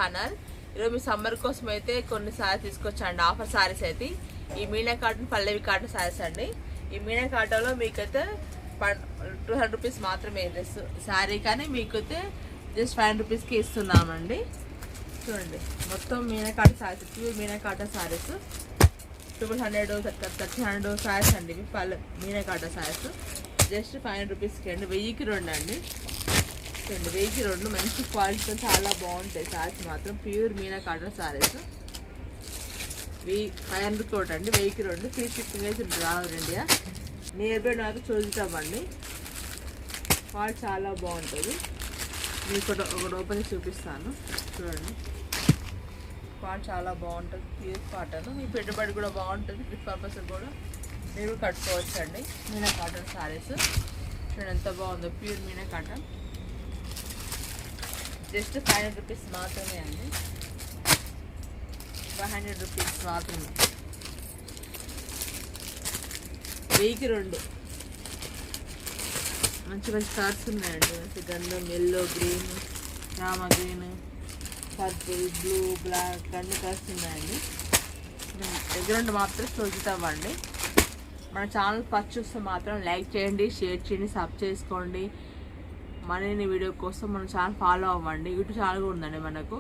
Channel ఈరోజు మీ summer కోసం అయితే కొన్ని సారీస్ తీసుకొచ్చండి. ఆఫర్ సారీస్ అయితే ఈ మీనా కాటన్ పల్లవి కాటన్ సారీస్ అండి. ఈ మీనా కాటన్లో మీకైతే 200 రూపీస్ మాత్రమే డ్రెస్ సారీ, కానీ మీకైతే జస్ట్ 5 రూపీస్కి ఇస్తున్నామండి. చూడండి, మొత్తం మీనా కాటన్ సారీస్, ప్యూర్ మీనా కాటన్ సారీస్ 1200 1300 సారీస్ అండి. ఇవి మీనా కాటన్ సారీస్ జస్ట్ 5 రూపీస్కి అండి. 1000కి 2 అండి. 1000కి 2 మంచి క్వాలిటీతో చాలా బాగుంటాయి సారీస్ మాత్రం. ప్యూర్ మీనా కాటన్ సారీస్ 500 కోట్ అండి. 1000కి 2 ఫ్రీ షిప్పింగ్ అయితే రాదు ఇండియా. నియర్ బై నాకు చూద్దామండి. క్వాలిటీ చాలా బాగుంటుంది. మీకు ఒకటి ఓపెన్ చూపిస్తాను చూడండి. క్వాలిటీ చాలా బాగుంటుంది, ప్యూర్ కాటన్. మీ పెట్టుబడి కూడా బాగుంటుంది, గిఫ్ట్ పర్పస్ కూడా మీరు కట్టుకోవచ్చు అండి. మీనా కాటన్ సారీస్ చూడండి ఎంత బాగుందో, ప్యూర్ మీనా కాటన్. జస్ట్ 500 రూపీస్ మాత్రమే అండి. 500 రూపీస్ మాత్రమే. 1000కి 2 మంచి మంచి కలర్స్ ఉన్నాయండి. మంచి గంధం, yellow, green, Rama green, purple, blue, black అన్ని కలర్స్ ఉన్నాయండి. దగ్గర మాత్రం చూస్తామండి. మన ఛానల్ ఫస్ట్ చూస్తే మాత్రం లైక్ చేయండి, షేర్ చేయండి, సబ్ చేసుకోండి. మరిన్ని వీడియో కోసం మన ఛానల్ ఫాలో అవ్వండి. యూట్యూబ్ ఛానల్ కూడా ఉందండి మనకు.